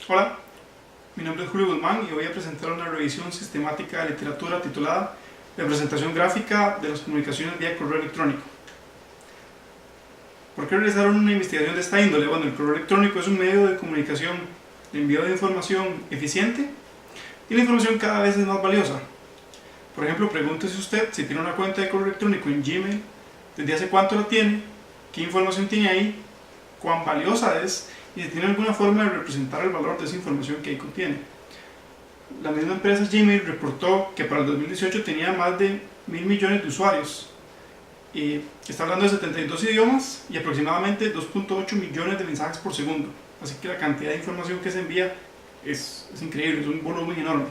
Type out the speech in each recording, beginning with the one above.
Hola, mi nombre es Julio Guzmán y voy a presentar una revisión sistemática de literatura titulada Representación gráfica de las comunicaciones vía correo electrónico. ¿Por qué realizar una investigación de esta índole? Bueno, el correo electrónico es un medio de comunicación, de envío de información eficiente y la información cada vez es más valiosa. Por ejemplo, pregúntese usted si tiene una cuenta de correo electrónico en Gmail, desde hace cuánto la tiene, qué información tiene ahí, cuán valiosa es y si tiene alguna forma de representar el valor de esa información que ahí contiene. La misma empresa Gmail reportó que para el 2018 tenía más de 1.000 millones de usuarios y está hablando de 72 idiomas y aproximadamente 2.8 millones de mensajes por segundo. Así que la cantidad de información que se envía es increíble, es un volumen enorme.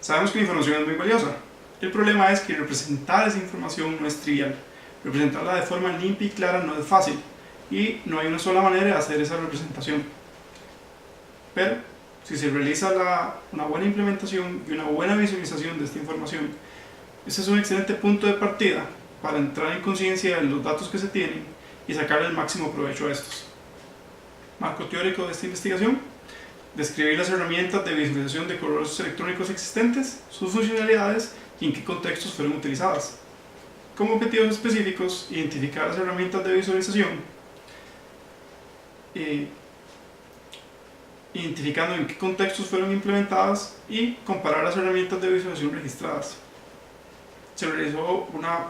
Sabemos que la información es muy valiosa. El problema es que representar esa información no es trivial. Representarla de forma limpia y clara no es fácil y no hay una sola manera de hacer esa representación. Pero si se realiza una buena implementación y una buena visualización de esta información, ese es un excelente punto de partida para entrar en conciencia de los datos que se tienen y sacarle el máximo provecho a estos. Marco teórico de esta investigación: describir las herramientas de visualización de correos electrónicos existentes, sus funcionalidades y en qué contextos fueron utilizadas. Como objetivos específicos, identificar las herramientas de visualización, identificando en qué contextos fueron implementadas y comparar las herramientas de visualización registradas. Se realizó una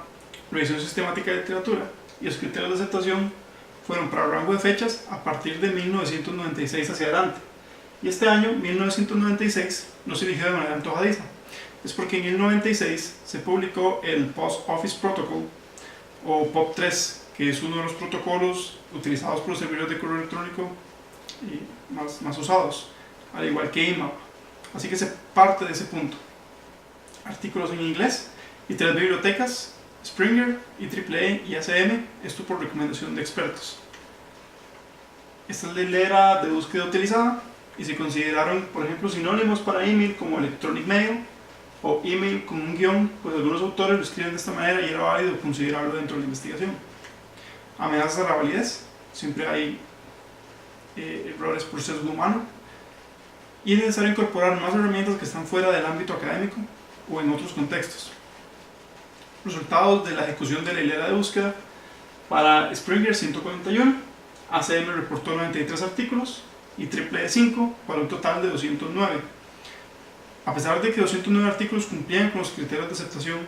revisión sistemática de literatura y los criterios de aceptación fueron para rango de fechas a partir de 1996 hacia adelante. Y este año, 1996, no se eligió de manera antojadiza. Es porque en el 96 se publicó el Post Office Protocol, o POP3, que es uno de los protocolos utilizados por los servidores de correo electrónico más usados, al igual que IMAP. Así que se parte de ese punto. Artículos en inglés y 3 bibliotecas, Springer, IEEE y ACM, esto por recomendación de expertos. Esta es la hilera de búsqueda utilizada y se consideraron, por ejemplo, sinónimos para email como electronic mail o email con un guión, pues algunos autores lo escriben de esta manera y era válido considerarlo dentro de la investigación. Amenazas a la validez, siempre hay errores por sesgo humano, y es necesario incorporar más herramientas que están fuera del ámbito académico o en otros contextos. Resultados de la ejecución de la hilera de búsqueda: para Springer 141, ACM reportó 93 artículos y IEEE 5 para un total de 209. A pesar de que 209 artículos cumplían con los criterios de aceptación,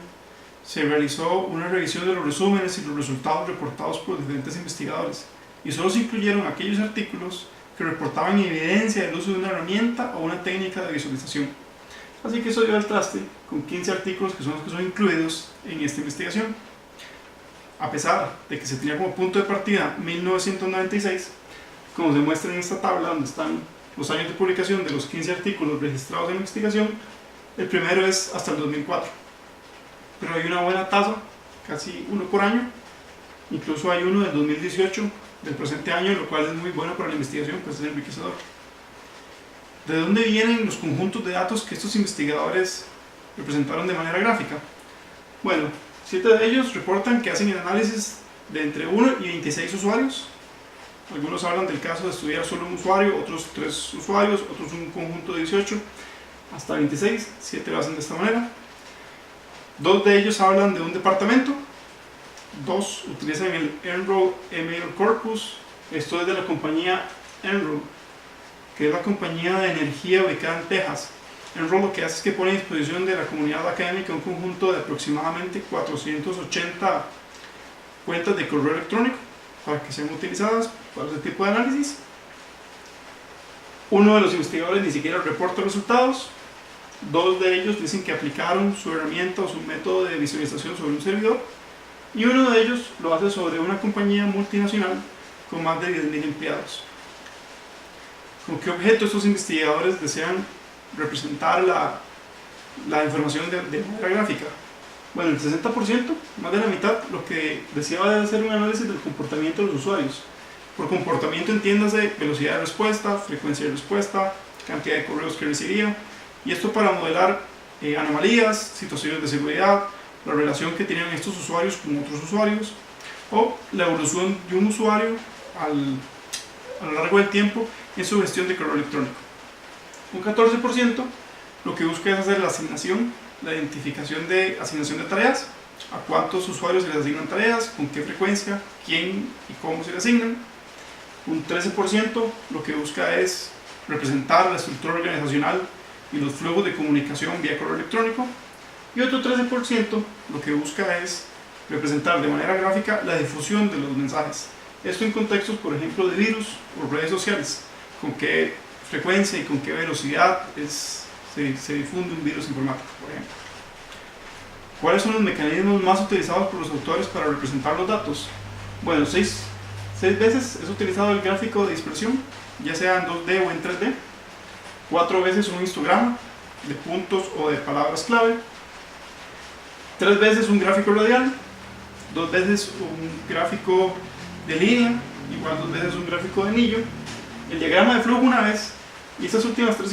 se realizó una revisión de los resúmenes y los resultados reportados por diferentes investigadores y solo se incluyeron aquellos artículos que reportaban evidencia del uso de una herramienta o una técnica de visualización. Así que eso dio al traste con 15 artículos que son los que son incluidos en esta investigación. A pesar de que se tenía como punto de partida 1996, como se muestra en esta tabla donde están los años de publicación de los 15 artículos registrados en la investigación, el primero es hasta el 2004. Pero hay una buena tasa, casi uno por año, incluso hay uno del 2018, del presente año, lo cual es muy bueno para la investigación, pues es enriquecedor. ¿De dónde vienen los conjuntos de datos que estos investigadores representaron de manera gráfica? Bueno, 7 de ellos reportan que hacen el análisis de entre 1 y 26 usuarios. Algunos hablan del caso de estudiar solo un usuario, otros 3 usuarios, otros un conjunto de 18, hasta 26, 7 lo hacen de esta manera. 2 de ellos hablan de un departamento, 2 utilizan el Enroll Email Corpus, esto es de la compañía Enroll, que es la compañía de energía ubicada en Texas. Enroll lo que hace es que pone a disposición de la comunidad académica un conjunto de aproximadamente 480 cuentas de correo electrónico para que sean utilizadas para ese tipo de análisis. Uno de los investigadores ni siquiera reporta resultados. 2 de ellos dicen que aplicaron su herramienta o su método de visualización sobre un servidor, y uno de ellos lo hace sobre una compañía multinacional con más de 10.000 empleados. ¿Con qué objeto estos investigadores desean representar la información de manera gráfica? Bueno, el 60%, más de la mitad, lo que deseaba era hacer un análisis del comportamiento de los usuarios. Por comportamiento entiéndase velocidad de respuesta, frecuencia de respuesta, cantidad de correos que recibía, y esto para modelar anomalías, situaciones de seguridad, la relación que tenían estos usuarios con otros usuarios, o la evolución de un usuario a lo largo del tiempo en su gestión de correo electrónico. Un 14% lo que busca es hacer la asignación, la identificación de asignación de tareas, a cuántos usuarios se les asignan tareas, con qué frecuencia, quién y cómo se le asignan. Un 13% lo que busca es representar la estructura organizacional y los flujos de comunicación vía correo electrónico. Y otro 13% lo que busca es representar de manera gráfica la difusión de los mensajes. Esto en contextos, por ejemplo, de virus o redes sociales, con qué frecuencia y con qué velocidad se difunde un virus informático, por ejemplo. ¿Cuáles son los mecanismos más utilizados por los autores para representar los datos? Bueno, 6 veces es utilizado el gráfico de dispersión, ya sea en 2D o en 3D. 4 veces un histograma de puntos o de palabras clave. 3 veces un gráfico radial. 2 veces un gráfico de línea, igual 2 veces un gráfico de anillo. El diagrama de flujo una vez. Y estas últimas 3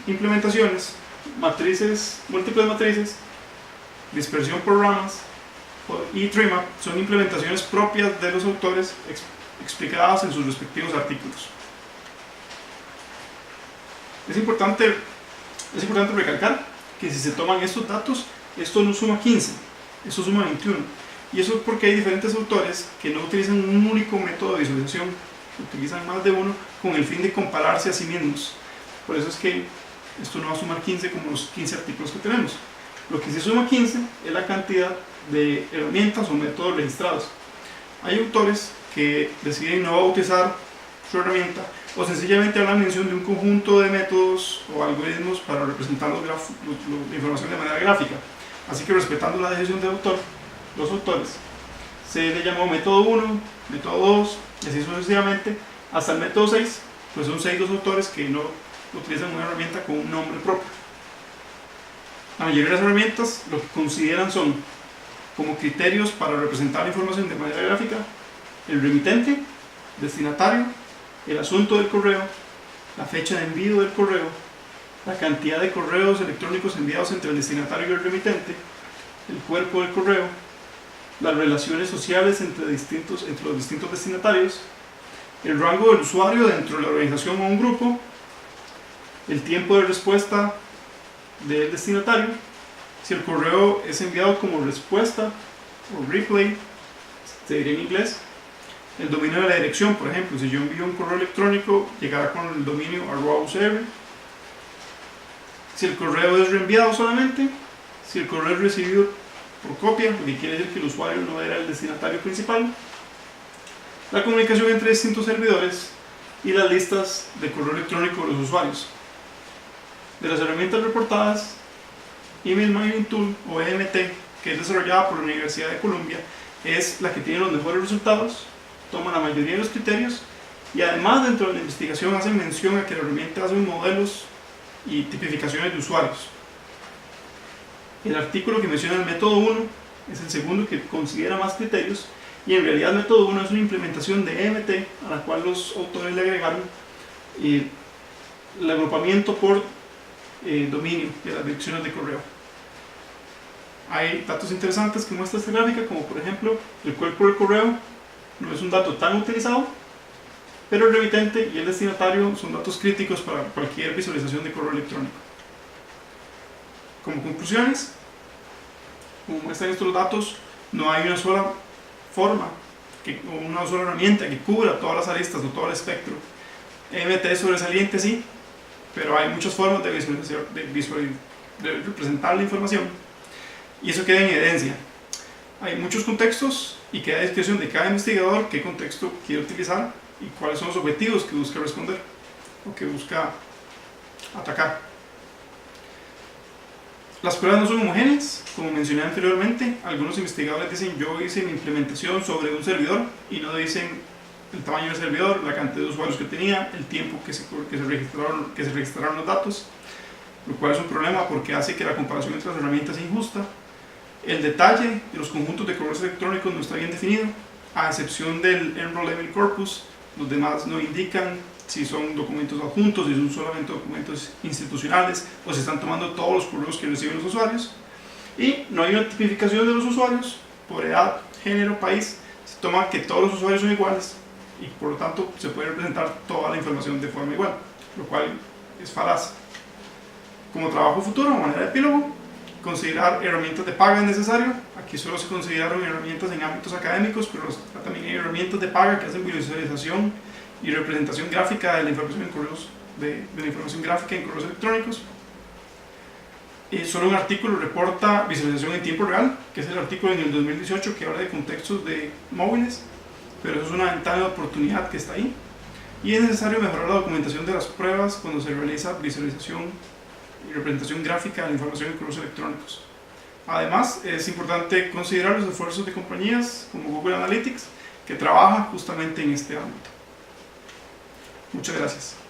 implementaciones, múltiples matrices, dispersión por ramas y trimap, son implementaciones propias de los autores explicadas en sus respectivos artículos. Es importante recalcar que si se toman estos datos, esto no suma 15, esto suma 21. Y eso es porque hay diferentes autores que no utilizan un único método de visualización, utilizan más de uno con el fin de compararse a sí mismos. Por eso es que esto no va a sumar 15 como los 15 artículos que tenemos. Lo que sí suma 15 es la cantidad de herramientas o métodos registrados. Hay autores que deciden no bautizar su herramienta o sencillamente hablan mención de un conjunto de métodos o algoritmos para representar la información de manera gráfica. Así que, respetando la decisión del autor, los autores, se le llamó método 1, método 2 y así sucesivamente hasta el método 6, pues son 6 los autores que no utilizan una herramienta con un nombre propio. La mayoría de las herramientas lo que consideran son como criterios para representar la información de manera gráfica: el remitente, destinatario, el asunto del correo, la fecha de envío del correo, la cantidad de correos electrónicos enviados entre el destinatario y el remitente, el cuerpo del correo, las relaciones sociales entre los distintos destinatarios, el rango del usuario dentro de la organización o un grupo, el tiempo de respuesta del destinatario, si el correo es enviado como respuesta o replay, se diría en inglés, el dominio de la dirección, por ejemplo, si yo envío un correo electrónico, llegará con el dominio @ucr, si el correo es reenviado solamente, si el correo es recibido por copia, lo que quiere decir que el usuario no era el destinatario principal, la comunicación entre distintos servidores y las listas de correo electrónico de los usuarios. De las herramientas reportadas, Email Mining Tool o EMT, que es desarrollada por la Universidad de Columbia, es la que tiene los mejores resultados, toma la mayoría de los criterios y además dentro de la investigación hacen mención a que la herramienta hace modelos y tipificaciones de usuarios. El artículo que menciona el método 1 es el segundo que considera más criterios, y en realidad el método 1 es una implementación de EMT a la cual los autores le agregaron el agrupamiento por dominio de las direcciones de correo. Hay datos interesantes que muestra esta gráfica, como por ejemplo el cuerpo del correo no es un dato tan utilizado, pero el remitente y el destinatario son datos críticos para cualquier visualización de correo electrónico. Como conclusiones, como muestran estos datos, no hay una sola forma o una sola herramienta que cubra todas las aristas o todo el espectro. EMT es sobresaliente, sí, pero hay muchas formas de representar la información y eso queda en evidencia. Hay muchos contextos y queda a discreción de cada investigador qué contexto quiere utilizar y cuáles son los objetivos que busca responder o que busca atacar. Las pruebas no son homogéneas, como mencioné anteriormente. Algunos investigadores dicen: yo hice mi implementación sobre un servidor, y no dicen el tamaño del servidor, la cantidad de usuarios que tenía, el tiempo que se registraron los datos, lo cual es un problema porque hace que la comparación entre las herramientas sea injusta. El detalle de los conjuntos de correos electrónicos no está bien definido, a excepción del Enroll Level Corpus. Los demás no indican si son documentos adjuntos, si son solamente documentos institucionales o si están tomando todos los correos que reciben los usuarios. Y no hay una tipificación de los usuarios por edad, género, país. Se toma que todos los usuarios son iguales y por lo tanto se puede representar toda la información de forma igual, lo cual es falaz. Como trabajo futuro, de manera de epílogo, considerar herramientas de paga es necesario. Aquí solo se consideraron herramientas en ámbitos académicos, pero también hay herramientas de paga que hacen visualización y representación gráfica de la información en correos, de la información gráfica en correos electrónicos. Solo un artículo reporta visualización en tiempo real, que es el artículo en el 2018 que habla de contextos de móviles, pero eso es una ventana de oportunidad que está ahí. Y es necesario mejorar la documentación de las pruebas cuando se realiza visualización y representación gráfica de la información en correos electrónicos. Además, es importante considerar los esfuerzos de compañías como Google Analytics, que trabaja justamente en este ámbito. Muchas gracias.